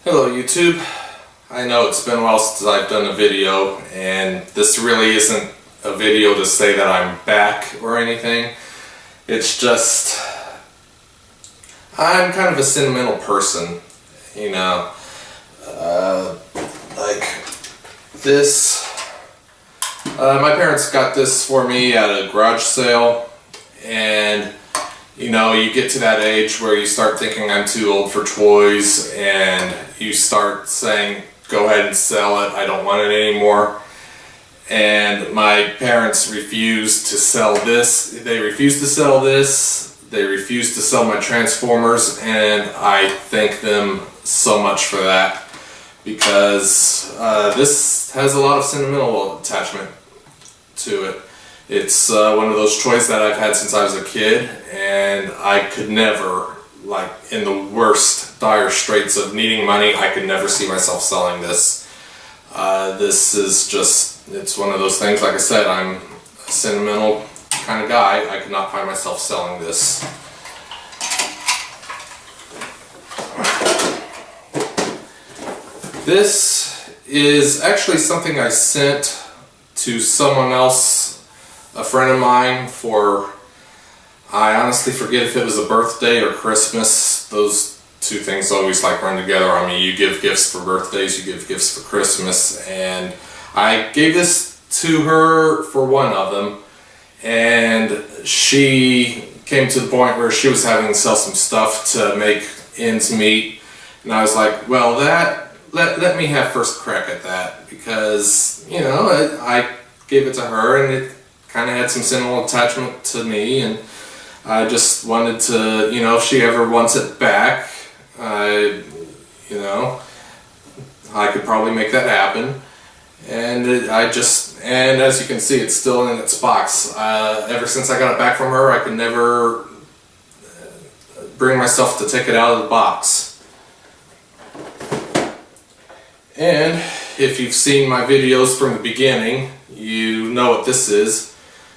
Hello YouTube. I know it's been a while since I've done a video, and this really isn't a video to say that I'm back or anything. It's just, I'm kind of a sentimental person, you know. Like this, my parents got this for me at a garage sale, and you know, you get to that age where you start thinking I'm too old for toys, and you start saying, go ahead and sell it, I don't want it anymore. And my parents refused to sell this. They refused to sell this. They refused to sell my Transformers, and I thank them so much for that, because this has a lot of sentimental attachment to it. It's one of those toys that I've had since I was a kid, and I could never, like in the worst dire straits of needing money, I could never see myself selling this. This is just, it's one of those things, like I said, I'm a sentimental kind of guy. I could not find myself selling this. This is actually something I sent to someone else, a friend of mine, for, I honestly forget if it was a birthday or Christmas. Those two things always like run together. I mean, you give gifts for birthdays, you give gifts for Christmas, and I gave this to her for one of them, and she came to the point where she was having to sell some stuff to make ends meet, and I was like, well, let me have first crack at that, because, you know, I gave it to her, and it kind of had some sentimental attachment to me, and I just wanted to, you know, if she ever wants it back, you know, I could probably make that happen. And and as you can see, it's still in its box. Ever since I got it back from her, I could never bring myself to take it out of the box. And if you've seen my videos from the beginning, you know what this is.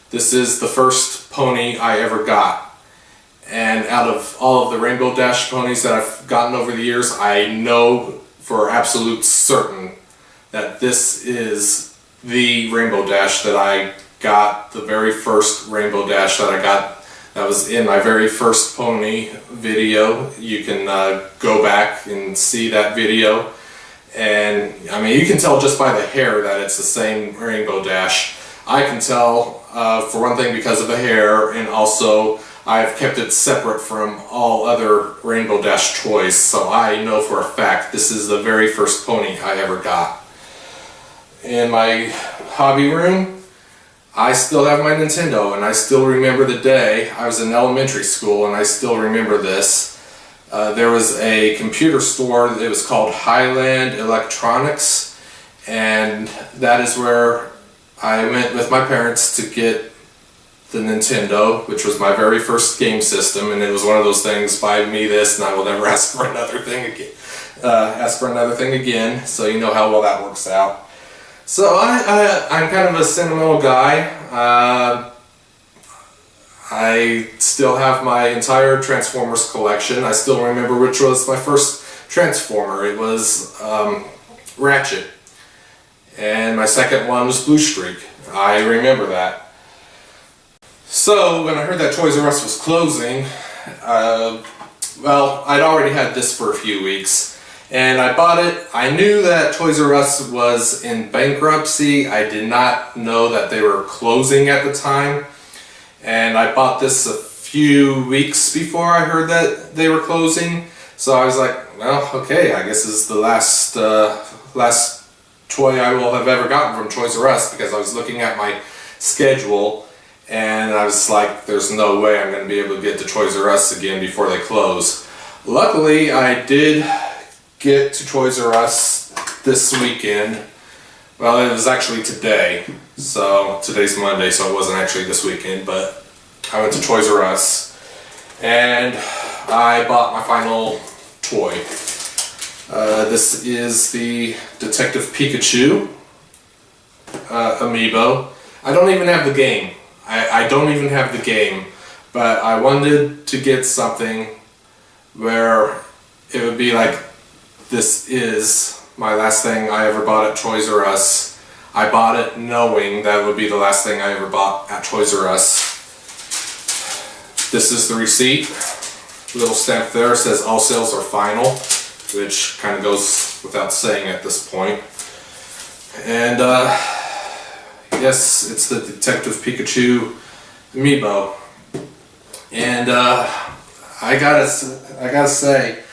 This is the first pony I ever got. And out of all of the Rainbow Dash ponies that I've gotten over the years, I know for absolute certain that this is the Rainbow Dash that I got, the very first Rainbow Dash that I got. That was in my very first pony video. You can go back and see that video. And I mean, you can tell just by the hair that it's the same Rainbow Dash. I can tell, for one thing, because of the hair, and also I've kept it separate from all other Rainbow Dash toys, so I know for a fact this is the very first pony I ever got. In my hobby room, I still have my Nintendo, and I still remember the day. I was in elementary school, and I still remember this. There was a computer store, it was called Highland Electronics, and that is where I went with my parents to get the Nintendo, which was my very first game system, and it was one of those things, buy me this and I will never ask for another thing again. So you know how well that works out. So I'm kind of a sentimental guy. I still have my entire Transformers collection. I still remember which was my first Transformer. It was Ratchet. And my second one was Blue Streak. I remember that. So when I heard that Toys R Us was closing, well, I'd already had this for a few weeks, and I bought it. I knew that Toys R Us was in bankruptcy. I did not know that they were closing at the time, and I bought this a few weeks before I heard that they were closing. So I was like, well, okay, I guess this is the last toy I will have ever gotten from Toys R Us, because I was looking at my schedule and I was like, there's no way I'm going to be able to get to Toys R Us again before they close. Luckily, I did get to Toys R Us this weekend. Well, it was actually today. So today's Monday, so it wasn't actually this weekend, but I went to Toys R Us and I bought my final toy. This is the Detective Pikachu amiibo. I don't even have the game. I don't even have the game, but I wanted to get something where it would be like this is my last thing I ever bought at Toys R Us. I bought it knowing that would be the last thing I ever bought at Toys R Us. This is the receipt. Little stamp there says all sales are final, which kind of goes without saying at this point. And yes, it's the Detective Pikachu amiibo. And I gotta say,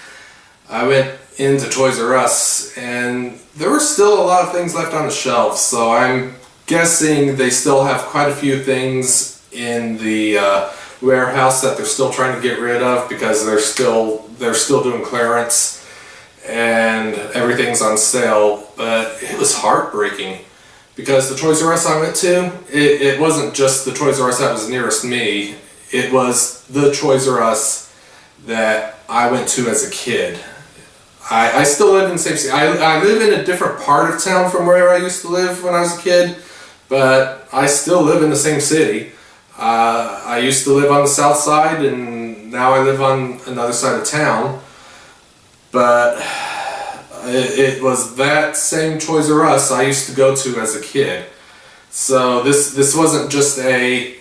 I went into Toys R Us and there were still a lot of things left on the shelf, so I'm guessing they still have quite a few things in the warehouse that they're still trying to get rid of because they're still doing clearance and everything's on sale. But it was heartbreaking because the Toys R Us I went to, it wasn't just the Toys R Us that was nearest me, it was the Toys R Us that I went to as a kid. I still live in the same city. I live in a different part of town from where I used to live when I was a kid, but I still live in the same city. I used to live on the south side and now I live on another side of town, but it was that same Toys R Us I used to go to as a kid. So this wasn't just a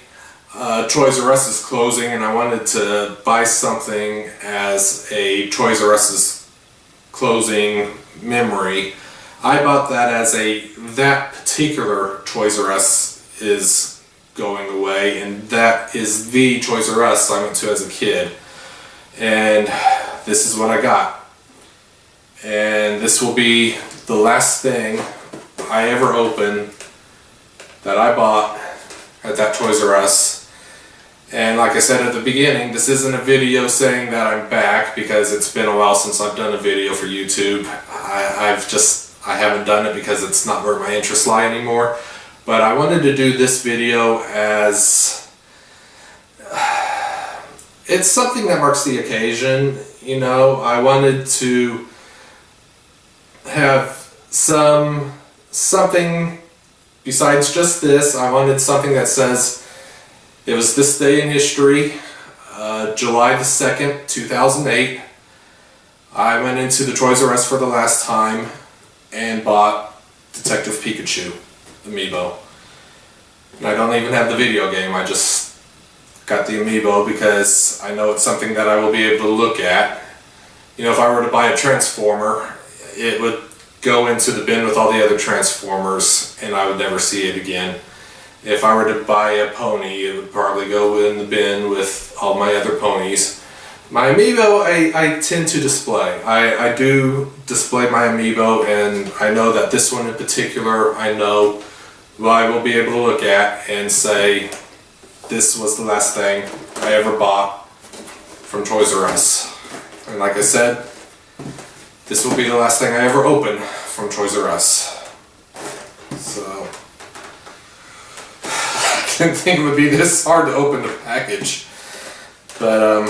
Toys R Us is closing and I wanted to buy something as a Toys R Us's closing memory. I bought that as that particular Toys R Us is going away, and that is the Toys R Us I went to as a kid. And this is what I got. And this will be the last thing I ever open that I bought at that Toys R Us. And like I said at the beginning, this isn't a video saying that I'm back because it's been a while since I've done a video for YouTube. I haven't done it because it's not where my interests lie anymore. But I wanted to do this video as it's something that marks the occasion. You know, I wanted to have something besides just this. I wanted something that says it was this day in history, July the 2nd, 2008. I went into the Toys R Us for the last time and bought Detective Pikachu amiibo. And I don't even have the video game, I just got the amiibo because I know it's something that I will be able to look at. You know, if I were to buy a Transformer, it would go into the bin with all the other Transformers and I would never see it again. If I were to buy a pony, it would probably go in the bin with all my other ponies. My amiibo, I tend to display. I do display my amiibo, and I know that this one in particular, I know I will be able to look at and say, this was the last thing I ever bought from Toys R Us. And like I said, this will be the last thing I ever open from Toys R Us. So I didn't think it would be this hard to open the package, but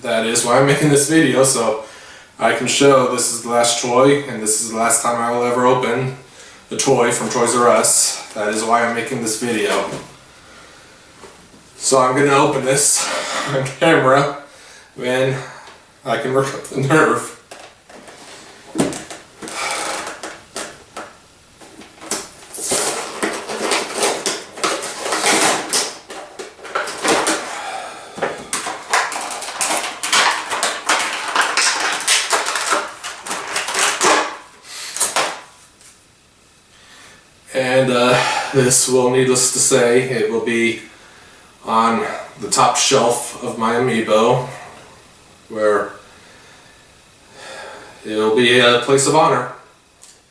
that is why I'm making this video, so I can show this is the last toy and this is the last time I will ever open a toy from Toys R Us. That is why I'm making this video. So I'm going to open this on camera when I can work up the nerve. And this will, needless to say, it will be on the top shelf of my amiibo, where it will be a place of honor.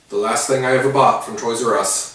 The last thing I ever bought from Toys R Us.